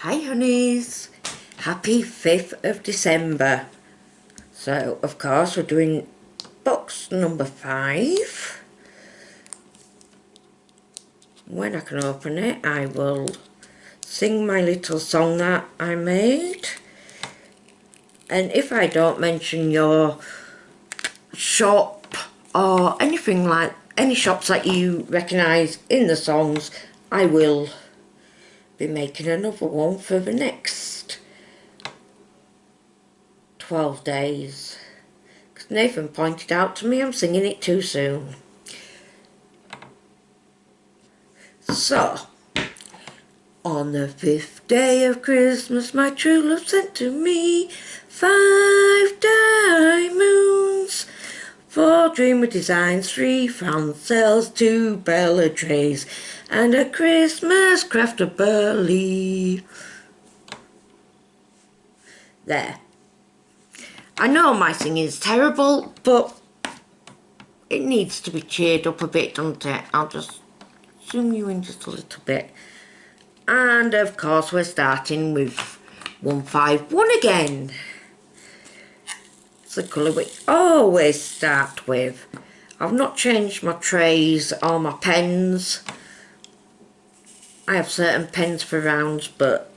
Hi honeys, happy 5th of December. So of course we're doing box number 5. When I can open it I will sing my little song that I made. And if I don't mention your shop or anything like any shops that you recognise in the songs, I will be making another one for the next 12 days. Because Nathan pointed out to me I'm singing it too soon. So, on the 5th day of Christmas my true love sent to me 5 diamonds, 4 dreamer designs, 3 found cells, 2 Bella trays, and a Christmas craft of burley. There. I know my singing is terrible, but it needs to be cheered up a bit, doesn't it? I'll just zoom you in just a little bit. And of course we're starting with 151 again. It's the colour we always start with. I've not changed my trays or my pens. I have certain pens for rounds, but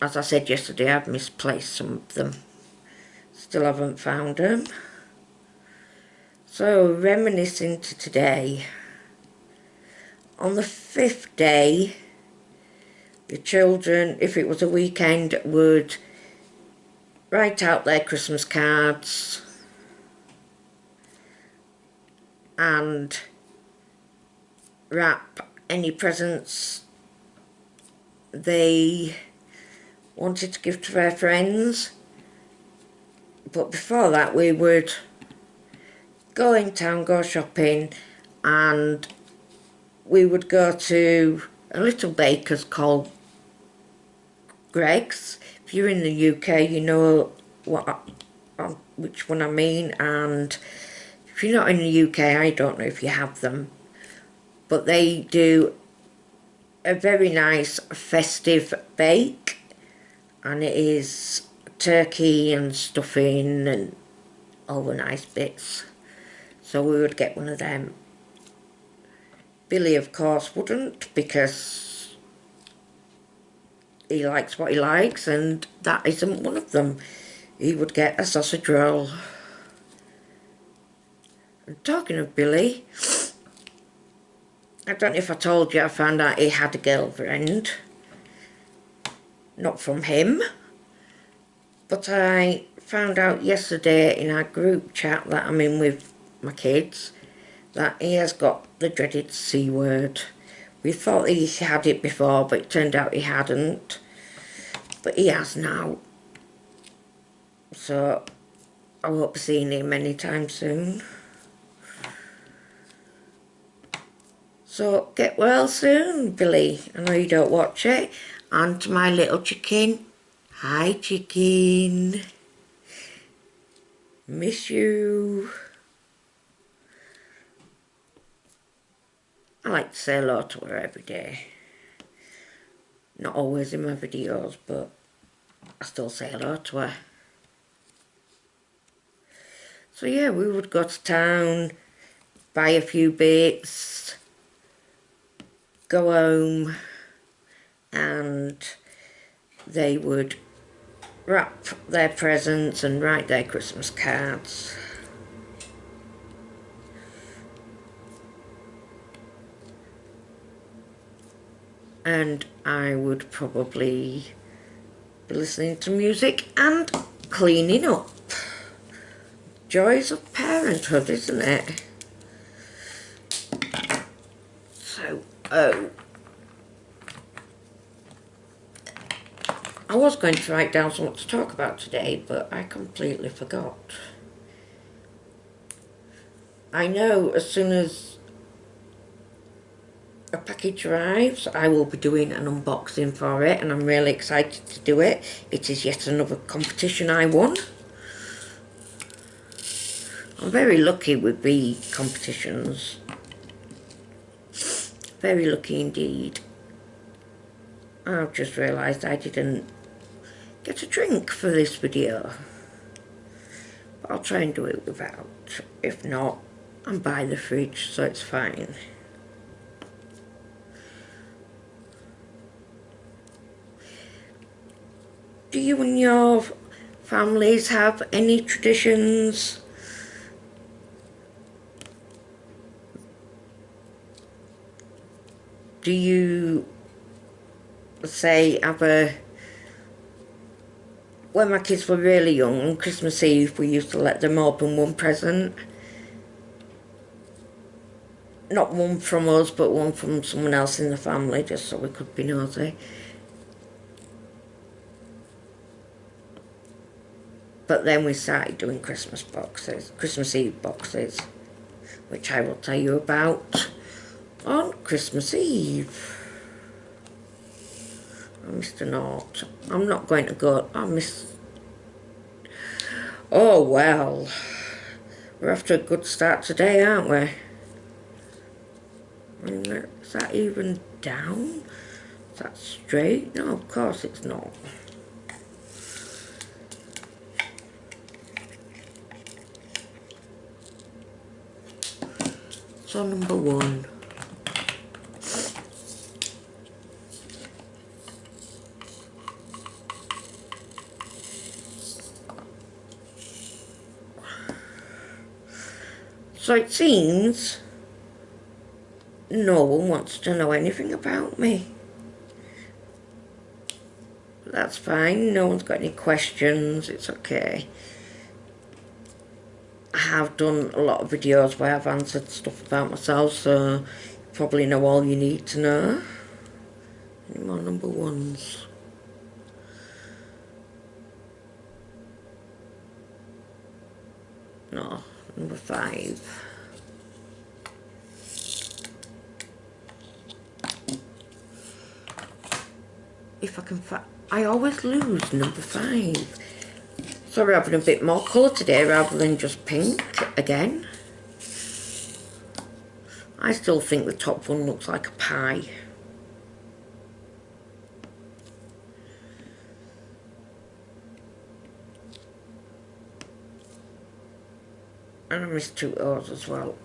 as I said yesterday I've misplaced some of them. Still haven't found them. So reminiscing to today. On the 5th day, the children, if it was a weekend, would write out their Christmas cards and wrap any presents they wanted to give to their friends. But before that we would go in town, go shopping, and we would go to a little baker's called Greg's. If you're in the UK you know which one I mean, and if you're not in the UK I don't know if you have them, but they do a very nice festive bake, and it is turkey and stuffing and all the nice bits. So we would get one of them. Billy of course wouldn't, because he likes what he likes and that isn't one of them. He would get a sausage roll. And talking of Billy, I don't know if I told you I found out he had a girlfriend. Not from him, but I found out yesterday in our group chat that I'm in with my kids that he has got the dreaded C word. We thought he had it before, but it turned out he hadn't. But he has now. So I won't be seeing him anytime soon. So get well soon, Billy. I know you don't watch it. And to my little chicken. Hi, chicken. Miss you. I like to say hello to her every day. Not always in my videos, but I still say hello to her. So yeah, we would go to town, buy a few bits, go home, and they would wrap their presents and write their Christmas cards. And I would probably be listening to music and cleaning up. Joys of parenthood, isn't it? So, I was going to write down something to talk about today, but I completely forgot. I know as soon as a package arrives I will be doing an unboxing for it, and I'm really excited to do it. It is yet another competition I won. I'm very lucky with the competitions. Very lucky indeed. I've just realised I didn't get a drink for this video. But I'll try and do it without. If not, I'm by the fridge, so it's fine. Do you and your families have any traditions? Do you, say, have a... When my kids were really young, on Christmas Eve, we used to let them open one present. Not one from us, but one from someone else in the family, just so we could be nosy. But then we started doing Christmas Eve boxes, which I will tell you about on Christmas Eve. I missed a note. I'm not going to go. Oh well. We're off to a good start today, aren't we? Is that even down? Is that straight? No, of course it's not. So number 1. So it seems no one wants to know anything about me. But that's fine, no one's got any questions, it's okay. I have done a lot of videos where I've answered stuff about myself, so you probably know all you need to know. Any more number 1s? No, number 5. If I can I always lose number 5. So we're having a bit more colour today rather than just pink again. I still think the top one looks like a pie. And I missed 2 O's as well.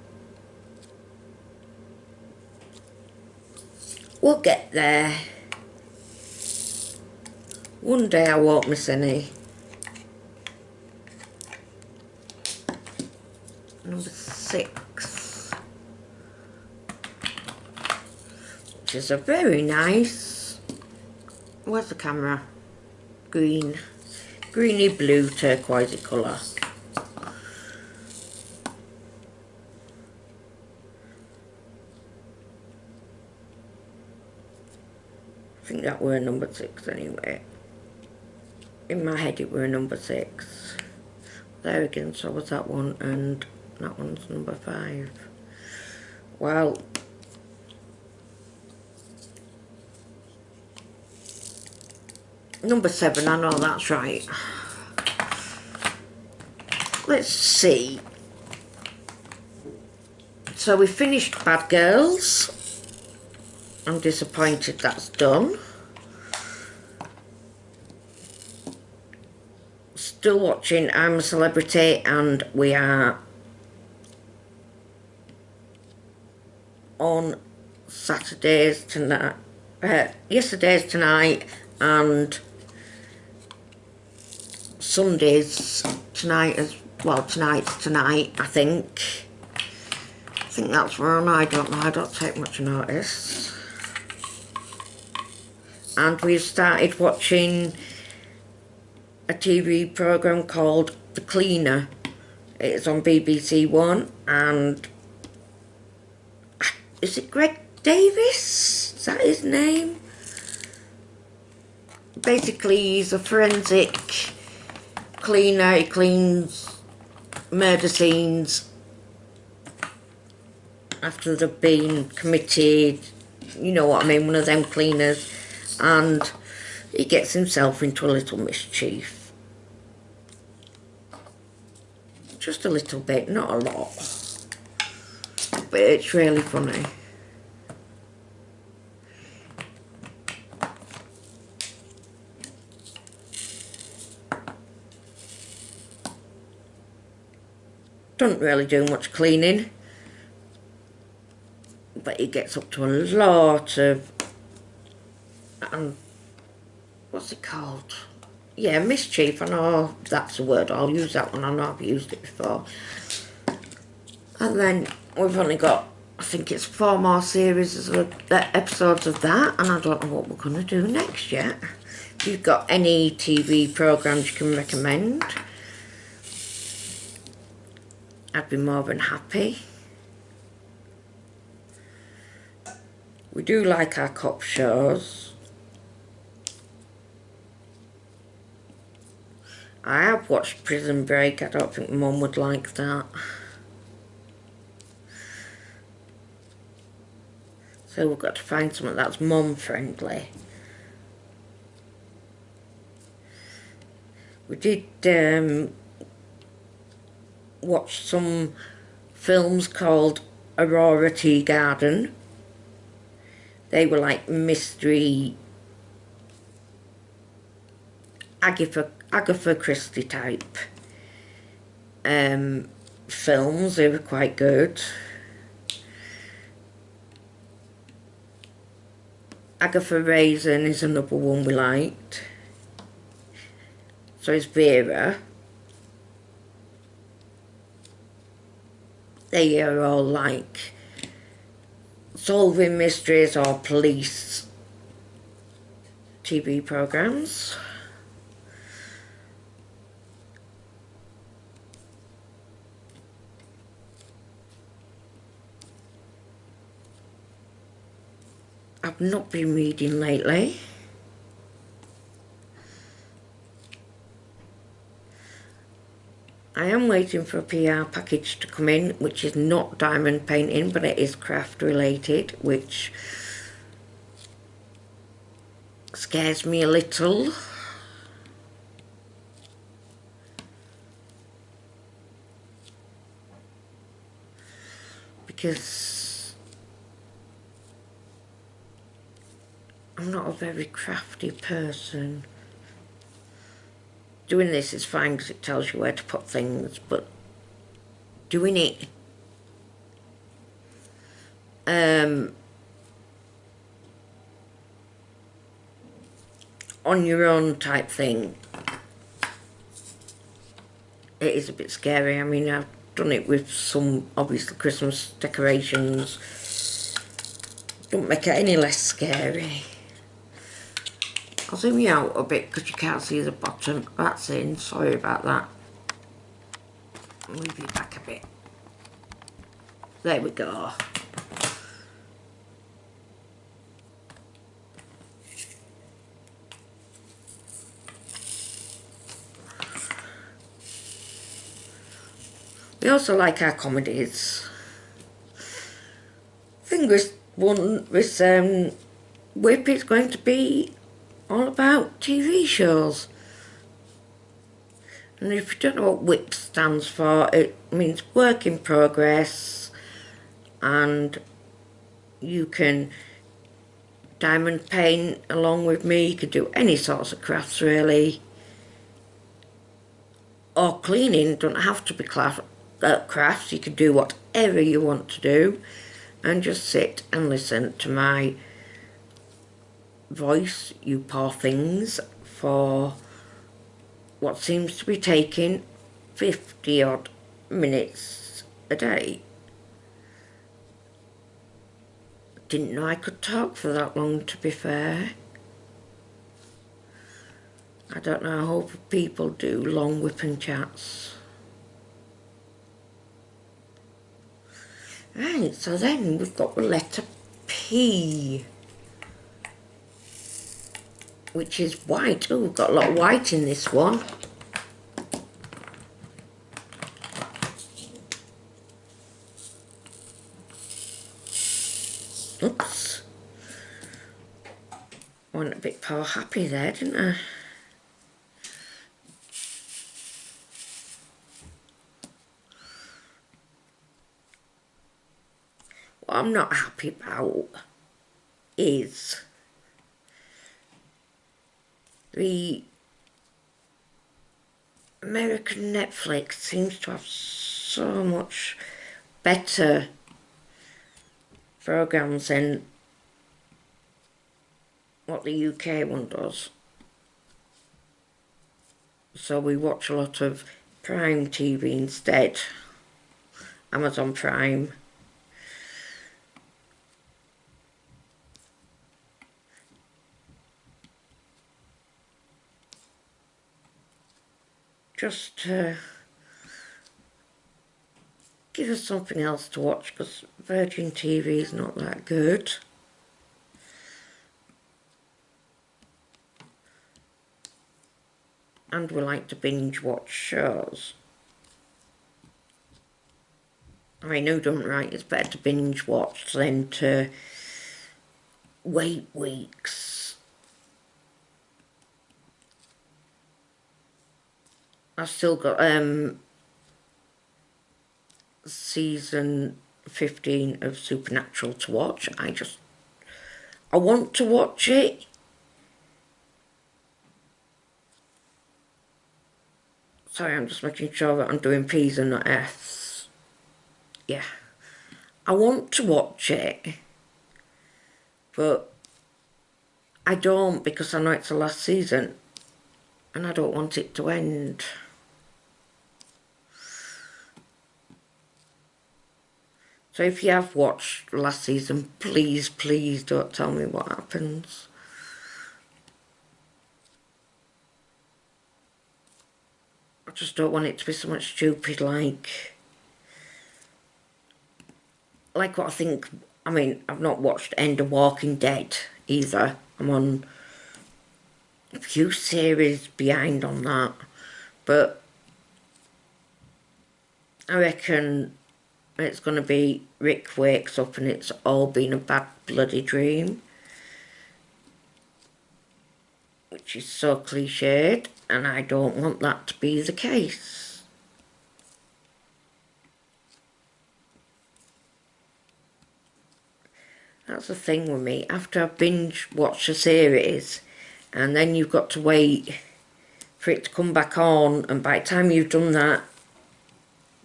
We'll get there. One day I won't miss any. Number 6. Which is a very nice... Where's the camera? Green. Greeny blue turquoisey colour. I think that were number 6 anyway. In my head it were number 6. There again, so was that one, and that one's number 5. Well, number 7, I know that's right. Let's see. So we finished Bad Girls. I'm disappointed that's done. Still watching I'm a Celebrity, and we are on Saturdays tonight, yesterday's tonight, and Sundays tonight as well. Tonight's tonight, I think. I think that's wrong, I don't know, I don't take much notice. And we've started watching a TV programme called The Cleaner. It's on BBC One, and is it Greg Davis? Is that his name? Basically, he's a forensic cleaner. He cleans murder scenes after they've been committed. You know what I mean, one of them cleaners. And he gets himself into a little mischief. Just a little bit, not a lot. But it's really funny. Doesn't really do much cleaning, but it gets up to a lot of, what's it called? Yeah, mischief. I know that's a word. I'll use that one. I know I've used it before. And then we've only got, I think it's 4 more series of episodes of that, and I don't know what we're going to do next yet. If you've got any TV programmes you can recommend, I'd be more than happy. We do like our cop shows. I have watched Prison Break. I don't think Mum would like that. So we've got to find something that's mum friendly. We did watch some films called Aurora Tea Garden. They were like mystery Agatha Christie type films. They were quite good. Agatha Raisin is another one we liked. So is Vera. They are all like solving mysteries or police TV programmes. I've not been reading lately. I am waiting for a PR package to come in, which is not diamond painting, but it is craft related, which scares me a little. Because I'm not a very crafty person. Doing this is fine because it tells you where to put things, but doing it on your own type thing, it is a bit scary. I mean, I've done it with some, obviously, Christmas decorations. Don't make it any less scary. I'll zoom you out a bit because you can't see the bottom. That's in. Sorry about that. Move you back a bit. There we go. We also like our comedies. I think this one, this whip is going to be all about TV shows. And if you don't know what WHIP stands for, it means work in progress, and you can diamond paint along with me. You can do any sorts of crafts really, or cleaning. Don't have to be crafts. You can do whatever you want to do, and just sit and listen to my voice, you poor things, for what seems to be taking 50 odd minutes a day. Didn't know I could talk for that long, to be fair. I don't know how people do long whipping chats. Right, so then we've got the letter P, which is white. Oh, we've got a lot of white in this one. Oops. Went a bit poor happy there, didn't I? What I'm not happy about is the American Netflix seems to have so much better programmes than what the UK one does. So we watch a lot of Prime TV instead. Amazon Prime. Just to give us something else to watch, because Virgin TV is not that good. And we like to binge watch shows. I mean, who doesn't, right? It's better to binge watch than to wait weeks. I've still got season 15 of Supernatural to watch. I want to watch it. Sorry, I'm just making sure that I'm doing P's and not F's. Yeah. I want to watch it, but I don't, because I know it's the last season and I don't want it to end. So if you have watched last season, please, please don't tell me what happens. I just don't want it to be so much stupid like what I think. I mean, I've not watched End of Walking Dead either. I'm on a few series behind on that. But I reckon it's going to be Rick wakes up and it's all been a bad bloody dream. Which is so cliched, and I don't want that to be the case. That's the thing with me. After I binge watch a series, and then you've got to wait for it to come back on, and by the time you've done that,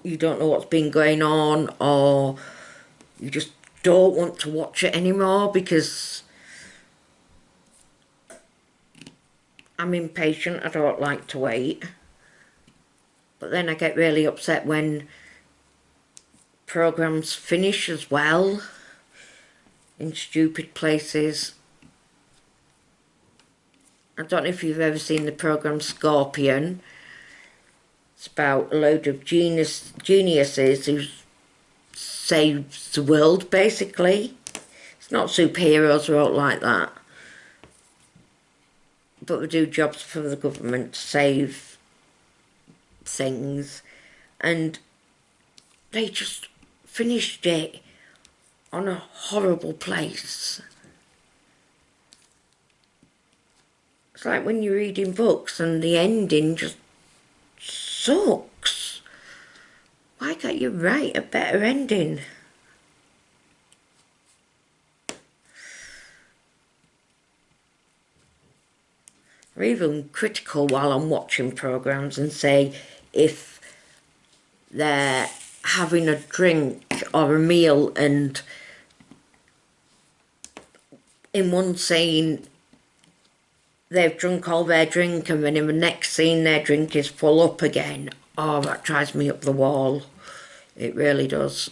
you don't know what's been going on, or you just don't want to watch it anymore because I'm impatient. I don't like to wait. But then I get really upset when programmes finish as well in stupid places. I don't know if you've ever seen the programme Scorpion. It's about a load of geniuses who saves the world, basically. It's not superheroes or all like that. But they do jobs for the government to save things. And they just finished it on a horrible place. It's like when you're reading books and the ending just sucks. Why can't you write a better ending? Or even critical while I'm watching programmes and say if they're having a drink or a meal and in one scene they've drunk all their drink and then in the next scene their drink is full up again. Oh, that drives me up the wall. It really does.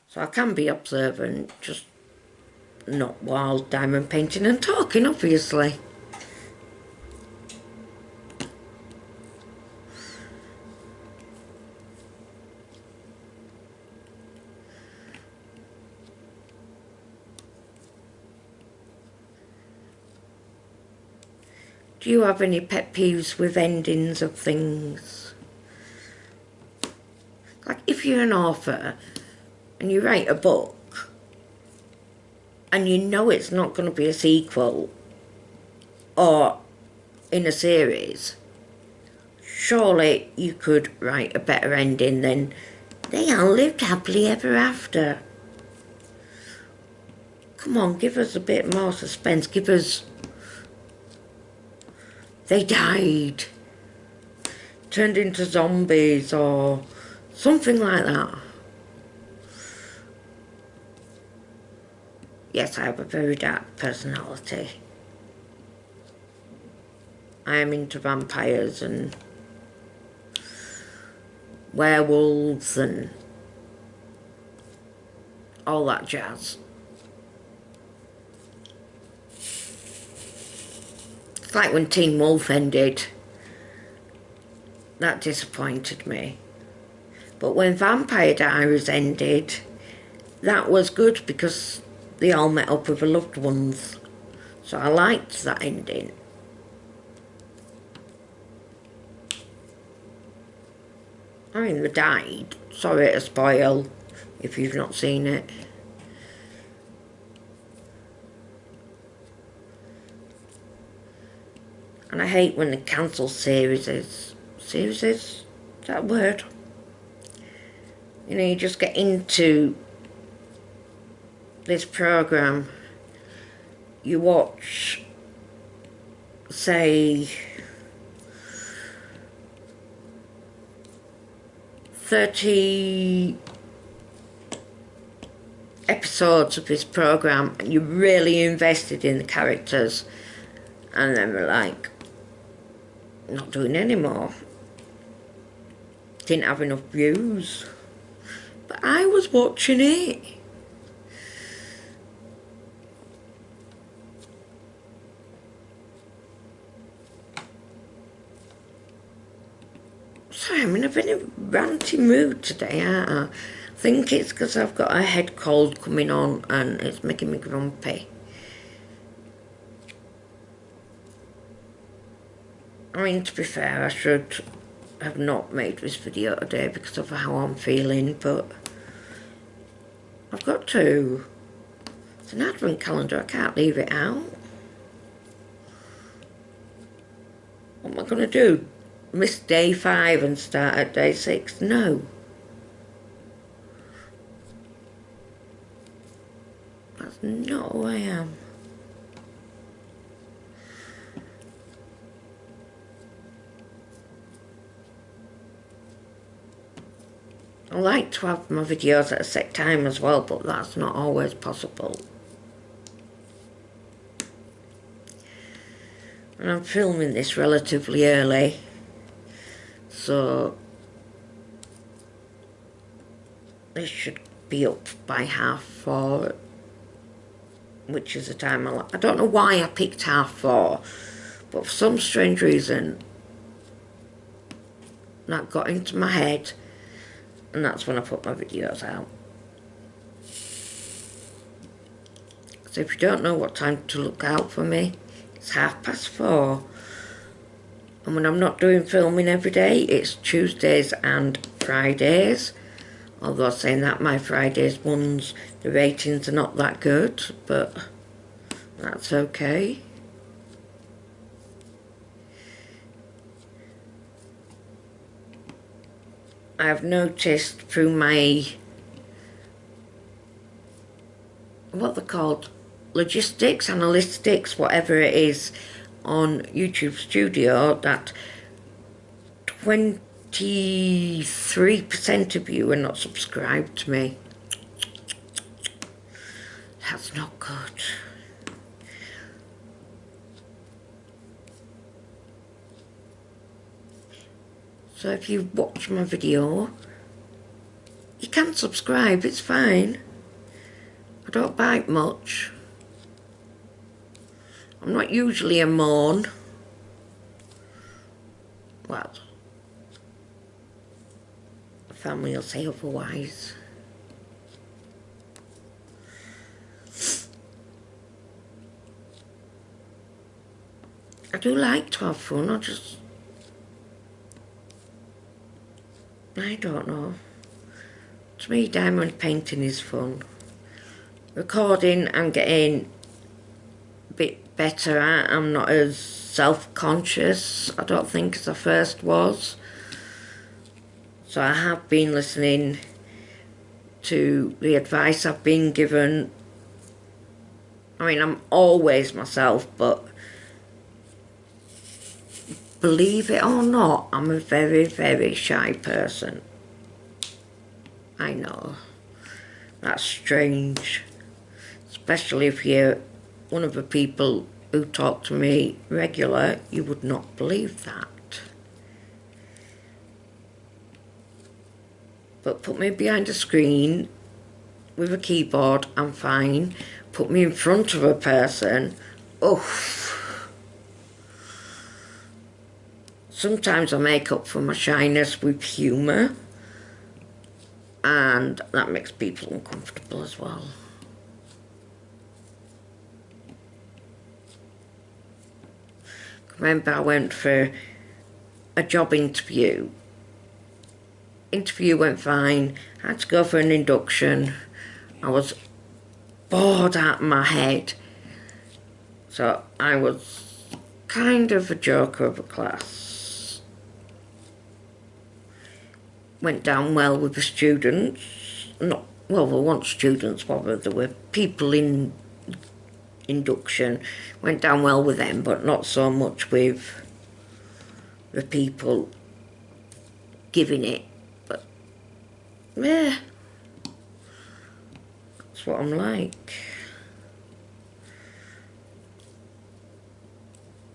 So I can be observant, just not while diamond painting and talking, obviously. Do you have any pet peeves with endings of things? Like if you're an author and you write a book and you know it's not going to be a sequel or in a series, surely you could write a better ending than they all lived happily ever after. Come on, give us a bit more suspense. Give us they died. turned into zombies or something like that. Yes, I have a very dark personality. I am into vampires and werewolves and all that jazz. It's like when Teen Wolf ended. That disappointed me. But when Vampire Diaries ended, that was good because they all met up with their loved ones. So I liked that ending. I mean, they died. Sorry to spoil if you've not seen it. And I hate when they cancel series. Series? Is that a word? You know, you just get into this programme, you watch, say, 30 episodes of this programme and you're really invested in the characters, and then we're like, not doing any more. Didn't have enough views. But I was watching it. Sorry, I'm in a bit of a ranty mood today, aren't I? I think it's because I've got a head cold coming on and it's making me grumpy. I mean, to be fair, I should have not made this video today because of how I'm feeling, but I've got to. It's an advent calendar, I can't leave it out. What am I going to do? Miss day 5 and start at day 6? No. That's not who I am. I like to have my videos at a set time as well, but that's not always possible. And I'm filming this relatively early, so this should be up by 4:30, which is the time I like. I don't know why I picked 4:30, but for some strange reason that got into my head, and that's when I put my videos out. So if you don't know what time to look out for me, it's 4:30. And when I'm not doing filming every day, it's Tuesdays and Fridays. Although saying that, my Fridays ones, the ratings are not that good, but that's okay. I have noticed through my, what they're called, logistics, analytics, whatever it is, on YouTube Studio, that 23% of you are not subscribed to me. That's not good. So if you watch my video, you can subscribe, it's fine. I don't bite much. I'm not usually a moan. Well, the family will say otherwise. I do like to have fun, I don't know. To me, diamond painting is fun. Recording, I'm getting a bit better at. I'm not as self-conscious, I don't think, as I first was. So I have been listening to the advice I've been given. I mean, I'm always myself, but believe it or not, I'm a very, very shy person. I know. That's strange. Especially if you're one of the people who talk to me regular, you would not believe that. But put me behind a screen with a keyboard, I'm fine. Put me in front of a person, oof. Sometimes I make up for my shyness with humour, and that makes people uncomfortable as well. Remember, I went for a job interview. Interview went fine. I had to go for an induction. I was bored out of my head. So I was kind of a joker of a class. Went down well with the students. Not, well, there weren't students, but there were people in induction. Went down well with them, but not so much with the people giving it. But yeah, that's what I'm like.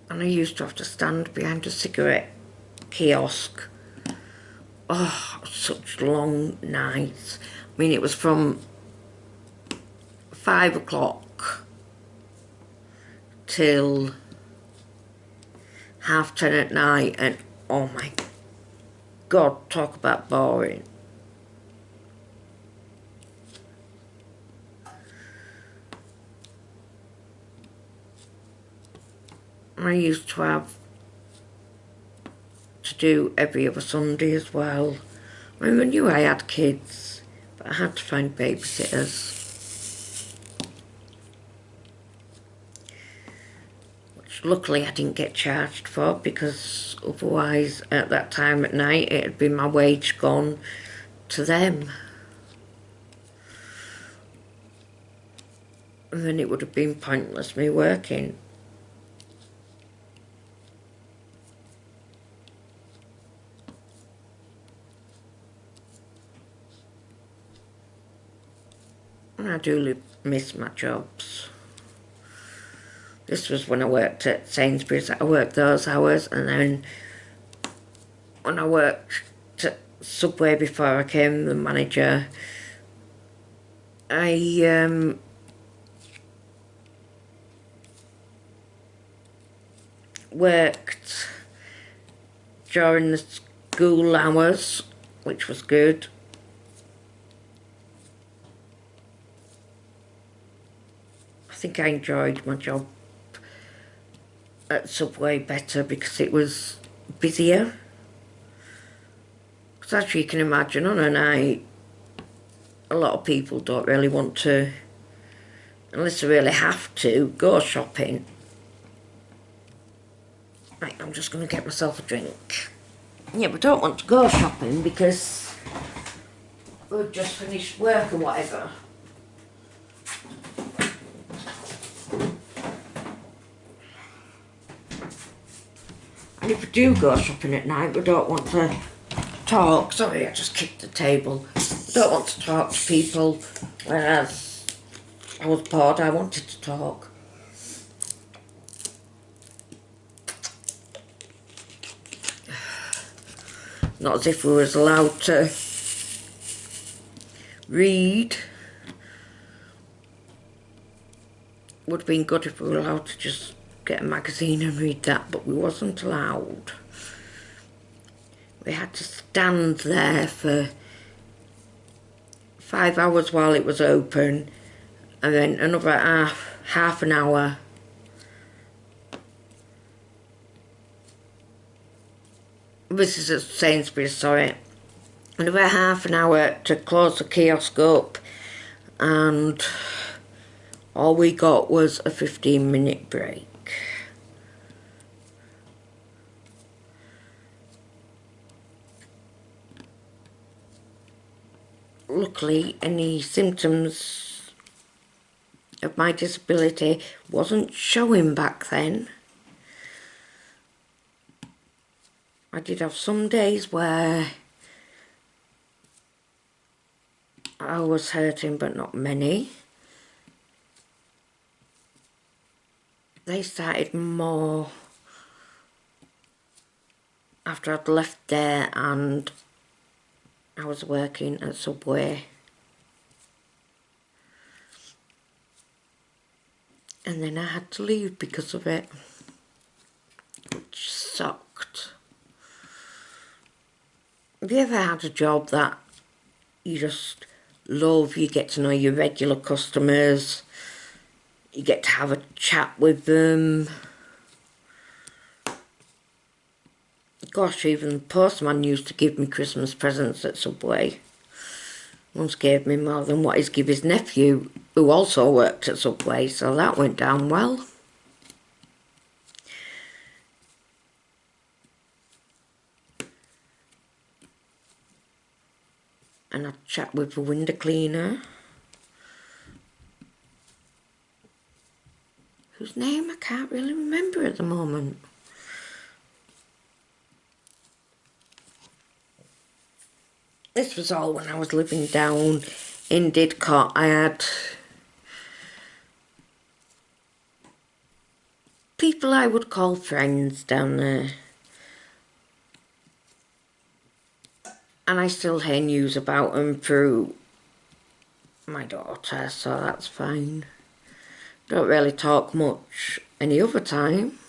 And I used to have to stand behind a cigarette kiosk. Oh, such long nights. I mean, it was from 5 o'clock till 10:30 at night, and oh my God, talk about boring. I used to have to do every other Sunday as well. I mean, I knew I had kids, but I had to find babysitters. Which luckily I didn't get charged for, because otherwise at that time at night it had been my wage gone to them. And then it would have been pointless me working. And I do miss my jobs. This was when I worked at Sainsbury's. I worked those hours, and then when I worked at Subway before I became the manager, I worked during the school hours, which was good. I think I enjoyed my job at Subway better because it was busier. Because as you can imagine, on a night, a lot of people don't really want to, unless they really have to, go shopping. Right, I'm just going to get myself a drink. Yeah, but I don't want to go shopping because we've just finished work or whatever. And if we do go shopping at night, we don't want to talk. Sorry, I just kicked the table. I don't want to talk to people, whereas I was bored, I wanted to talk. Not as if we was allowed to read. Would have been good if we were allowed to just get a magazine and read that, but we wasn't allowed. We had to stand there for 5 hours while it was open, and then another half an hour this is at Sainsbury's, sorry, another half an hour to close the kiosk up, and all we got was a 15-minute break. Luckily, any symptoms of my disability wasn't showing back then. I did have some days where I was hurting, but not many. They started more after I'd left there and I was working at Subway. And then I had to leave because of it, which sucked. Have you ever had a job that you just love? You get to know your regular customers, you get to have a chat with them. Gosh, even the postman used to give me Christmas presents at Subway. Once gave me more than what he'd give his nephew, who also worked at Subway, so that went down well. And I'd chat with the window cleaner, whose name I can't really remember at the moment. This was all when I was living down in Didcot. I had people I would call friends down there. And I still hear news about them through my daughter, so that's fine. Don't really talk much any other time.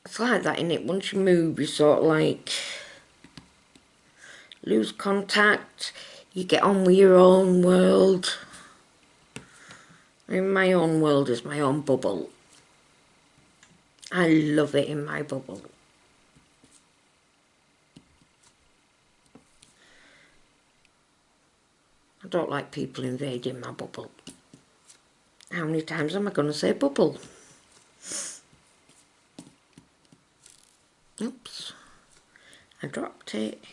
It's like that, innit? Once you move, you sort of like lose contact. You get on with your own world. I mean, my own world is my own bubble. I love it in my bubble. I don't like people invading my bubble. How many times am I going to say bubble? Oops. I dropped it.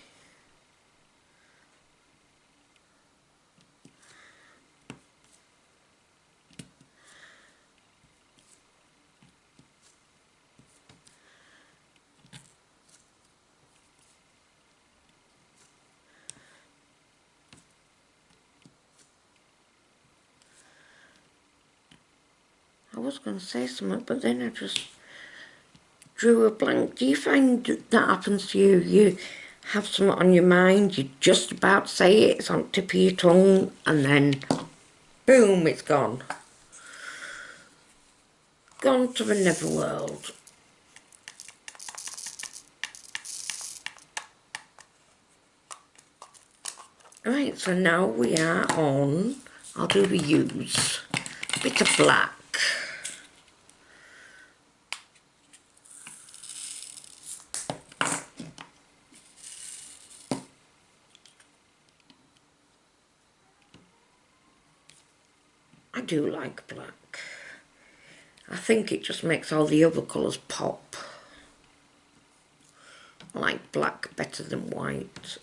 I was going to say something, but then I just drew a blank. Do you find that happens to you? You have something on your mind, you're just about to say it, it's on the tip of your tongue, and then boom, it's gone. Gone to the netherworld. Right, so now we are on, I'll do the hues, bit of black. I do like black. I think it just makes all the other colours pop. I like black better than white.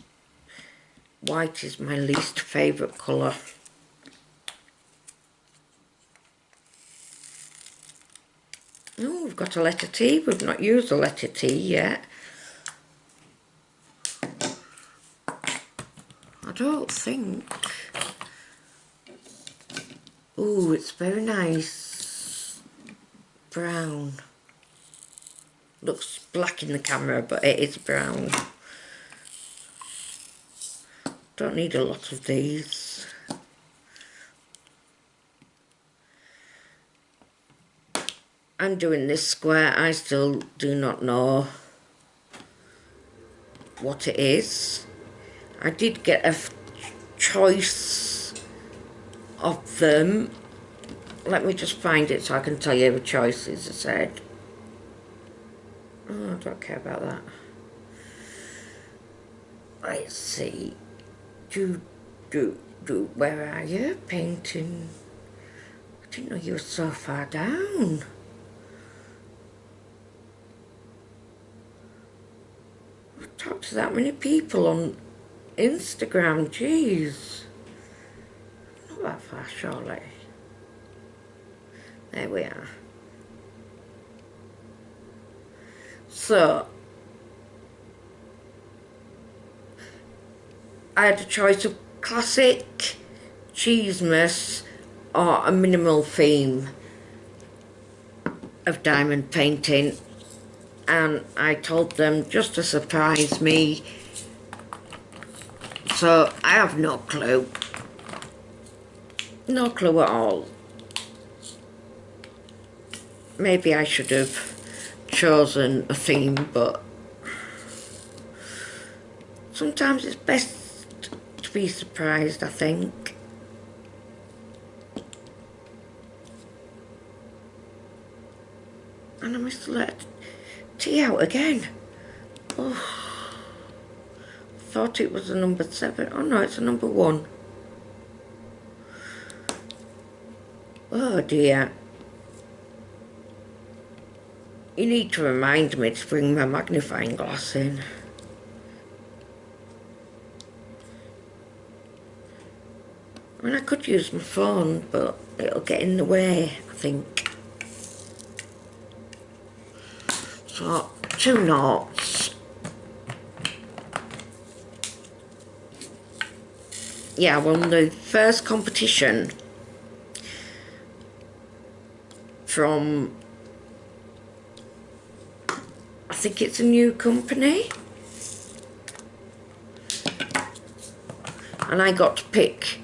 White is my least favourite colour. Oh, we've got a letter T. We've not used the letter T yet. I don't think. Ooh, it's very nice. Brown. Looks black in the camera, but it is brown. Don't need a lot of these. I'm doing this square. I still do not know what it is. I did get a choice of them. Let me just find it so I can tell you the choices I said. Oh, I don't care about that. Let's see. Where are you? Painting. I didn't know you were so far down. I've talked to that many people on Instagram, jeez. Not that far, surely. There we are. So, I had a choice of classic, Cheesemas, or a minimal theme of diamond painting, and I told them just to surprise me. So I have no clue. No clue at all. Maybe I should have chosen a theme, but sometimes it's best to be surprised, I think. And I must let tea out again. Oh, thought it was a number 7. Oh no, it's a number 1. Oh dear. You need to remind me to bring my magnifying glass in. I mean, I could use my phone, but it'll get in the way, I think. So, 2 noughts. Yeah, I won the first competition from, I think it's a new company. And I got to pick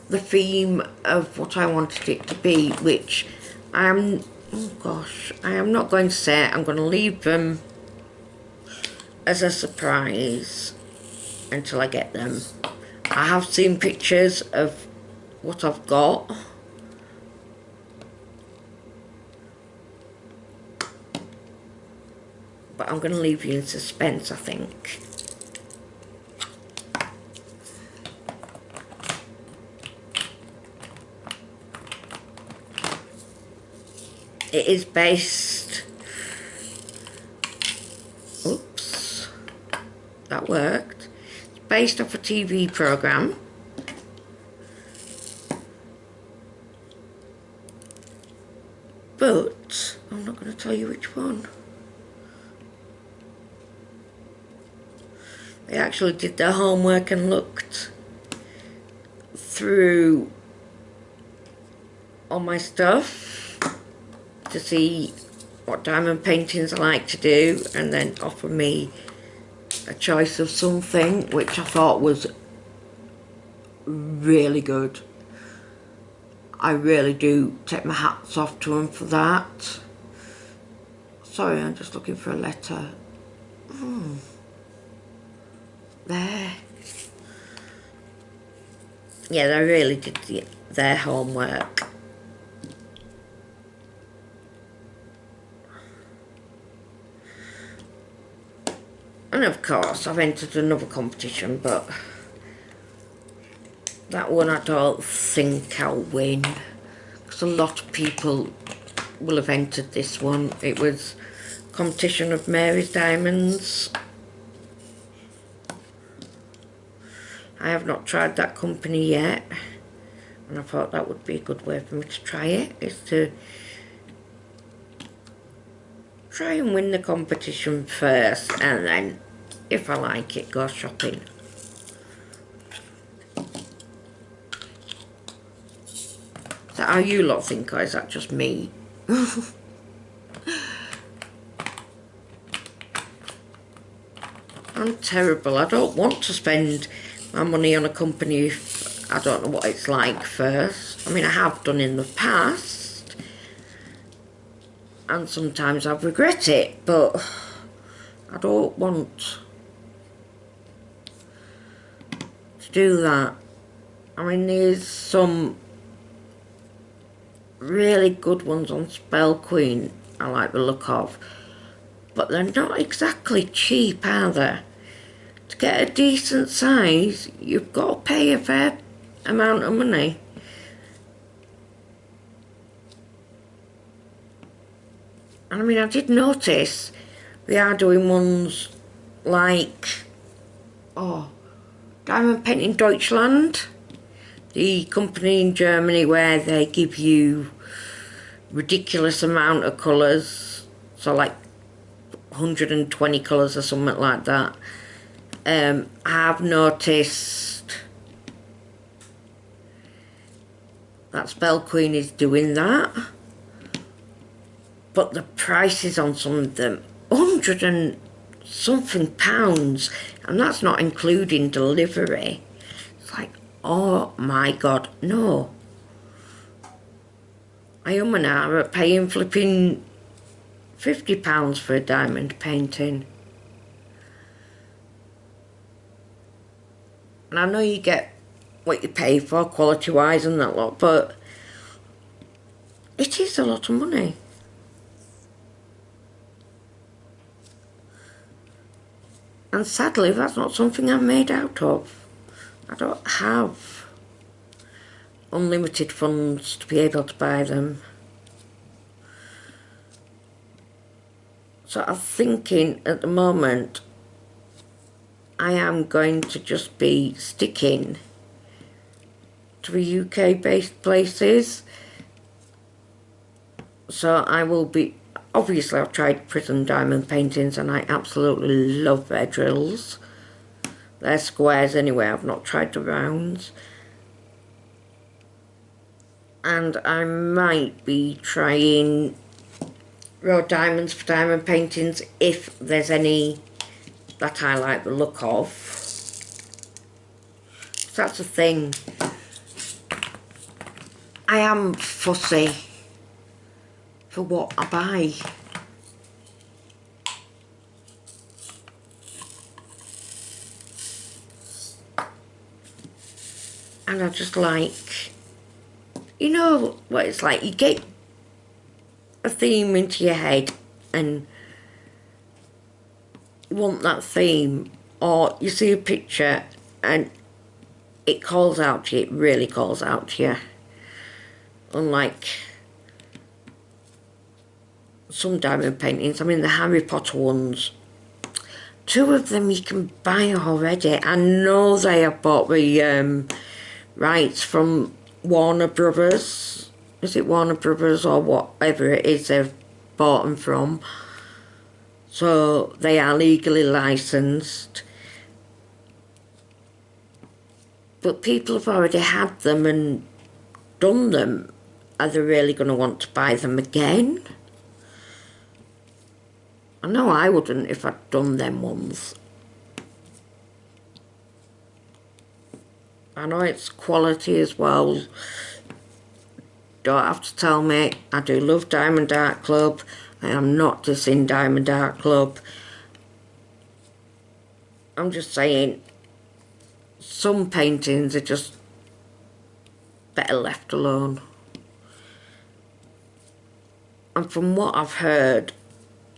the theme of what I wanted it to be, which I am, oh gosh, I am not going to say it. I'm going to leave them as a surprise until I get them. I have seen pictures of what I've got. But I'm going to leave you in suspense, I think. It is based, oops, that worked. It's based off a TV programme. But I'm not going to tell you which one. They actually did their homework and looked through all my stuff to see what diamond paintings I like to do, and then offer me a choice of something which I thought was really good. I really do take my hats off to them for that. Sorry, I'm just looking for a letter. There. Yeah, they really did their homework. And of course, I've entered another competition, but that one I don't think I'll win, because a lot of people will have entered this one. It was competition of Mary's Diamonds. I have not tried that company yet, and I thought that would be a good way for me to try it, is to try and win the competition first, and then if I like it, go shopping. Is that how you lot think, or is that just me? I'm terrible. I don't want to spend my money on a company if I don't know what it's like first. I mean, I have done in the past, and sometimes I regret it, but I don't want to do that. I mean, there's some really good ones on Spell Queen I like the look of, but they're not exactly cheap, are they? To get a decent size, you've got to pay a fair amount of money. And I mean, I did notice they are doing ones like, oh, Diamond Painting Deutschland, the company in Germany where they give you ridiculous amount of colours, so like 120 colours or something like that. I've noticed that Spell Queen is doing that, but the prices on some of them, 100 and something pounds, and that's not including delivery. It's like, oh my god, no. I am an hour at paying flipping £50 for a diamond painting. And I know you get what you pay for quality wise and that lot, but it is a lot of money. And sadly, that's not something I'm made out of. I don't have unlimited funds to be able to buy them. So I'm thinking at the moment, I am going to just be sticking to the UK based places. So I will be, obviously I've tried Prism Diamond paintings and I absolutely love their drills. They're squares anyway, I've not tried the rounds. And I might be trying raw diamonds for diamond paintings if there's any that I like the look of. That's the thing. I am fussy for what I buy. And I just like, you know what it's like, you get a theme into your head and you want that theme, or you see a picture and it calls out to you, it really calls out to you. Unlike some diamond paintings, I mean the Harry Potter ones, 2 of them you can buy already. I know they have bought the rights from Warner Brothers. Is it Warner Brothers or whatever it is they've bought them from? So they are legally licensed. But people have already had them and done them. Are they really going to want to buy them again? I know I wouldn't if I'd done them ones. I know it's quality as well. Don't have to tell me. I do love Diamond Art Club. I am not dissing Diamond Art Club. I'm just saying some paintings are just better left alone. And from what I've heard,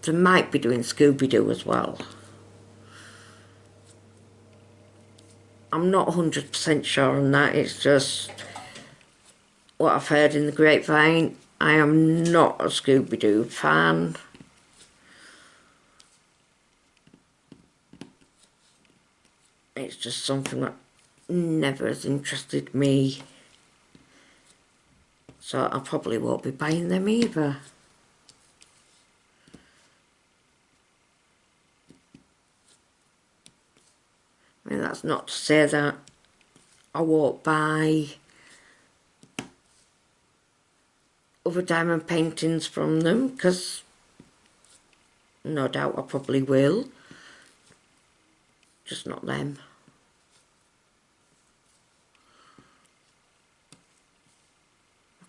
they might be doing Scooby-Doo as well. I'm not 100% sure on that, it's just what I've heard in the grapevine. I am not a Scooby-Doo fan. It's just something that never has interested me. So I probably won't be buying them either. I mean, that's not to say that I won't buy other diamond paintings from them, because no doubt I probably will. Just not them.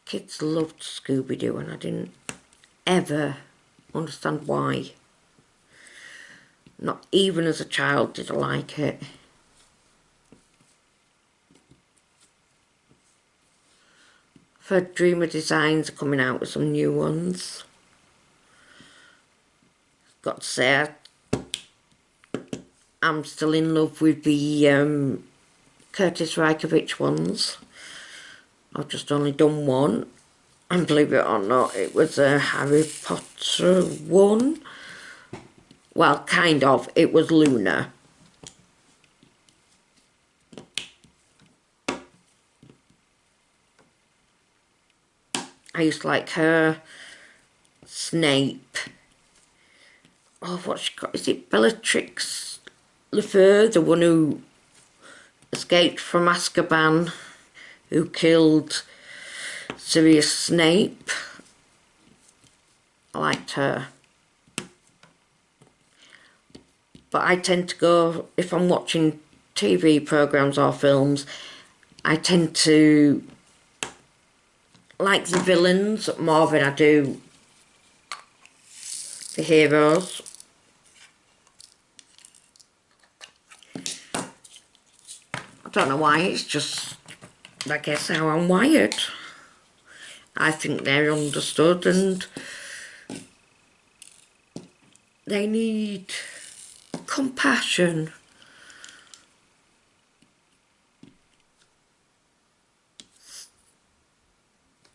Kids loved Scooby-Doo and I didn't ever understand why. Not even as a child did I like it. I've heard Dreamer Designs are coming out with some new ones. Got to say, I'm still in love with the Curtis Reikovich ones. I've just only done one, and believe it or not, it was a Harry Potter one. Well, kind of, it was Luna. I used to like her. Snape. Oh, what's she got? Is it Bellatrix Lefevre, the one who escaped from Azkaban, who killed Sirius Snape? I liked her. But I tend to go, if I'm watching TV programmes or films, I tend to like the villains more than I do the heroes. I don't know why, it's just, I guess, how I'm wired. I think they're understood and they need compassion.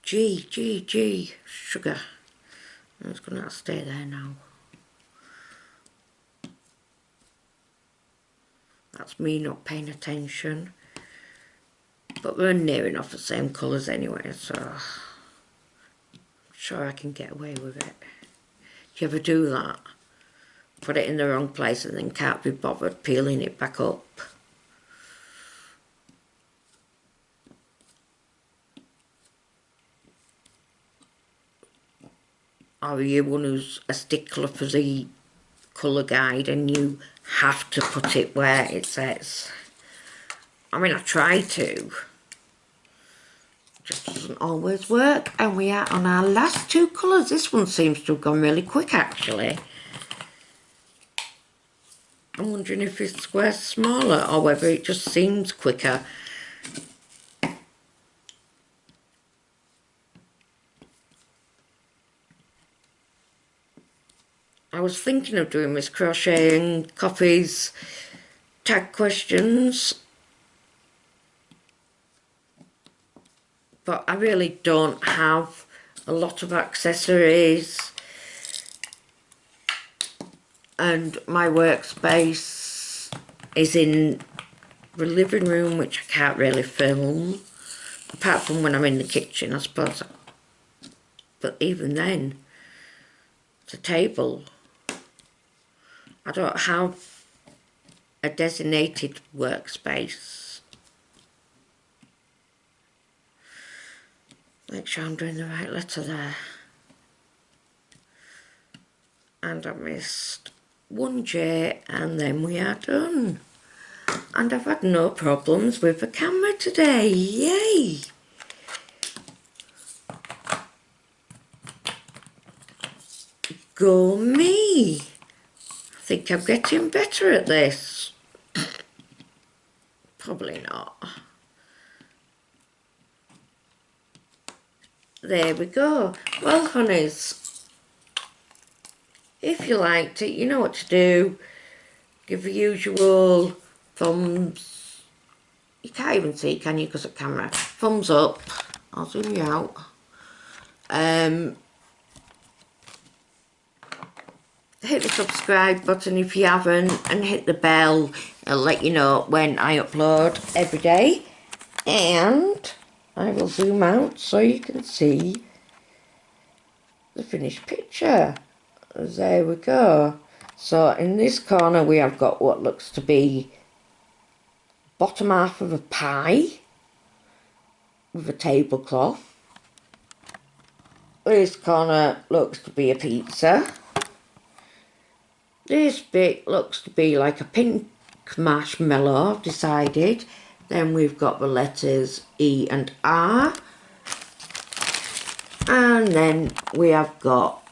G, sugar. I'm just going to have to stay there now. That's me not paying attention. But we're near enough the same colours anyway, so I'm sure I can get away with it. Do you ever do that? Put it in the wrong place and then can't be bothered peeling it back up. Or are you one who's a stickler for the colour guide and you have to put it where it says? I mean, I try to. It just doesn't always work. And we are on our last two colours. This one seems to have gone really quick, actually. I'm wondering if this square's smaller or whether it just seems quicker. I was thinking of doing Miss Crocheting Coffee's tag questions, but I really don't have a lot of accessories, and my workspace is in the living room, which I can't really film, apart from when I'm in the kitchen, I suppose. But even then, it's a table. I don't have a designated workspace. Make sure I'm doing the right letter there. And I missed one J and then we are done. And I've had no problems with the camera today. Yay! Go me! I think I'm getting better at this. Probably not. There we go. Well, honeys, if you liked it, you know what to do. Give the usual thumbs. You can't even see, can you, because of camera. Thumbs up. I'll zoom you out. Hit the subscribe button if you haven't, and hit the bell. It'll let you know when I upload every day. And I will zoom out so you can see the finished picture. There we go. So in this corner we have got what looks to be bottom half of a pie with a tablecloth. This corner looks to be a pizza. This bit looks to be like a pink marshmallow, I've decided. Then we've got the letters E and R. And then we have got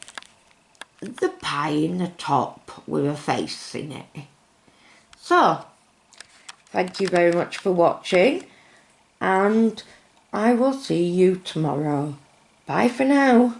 the pie in the top with a face in it. So, thank you very much for watching. And I will see you tomorrow. Bye for now.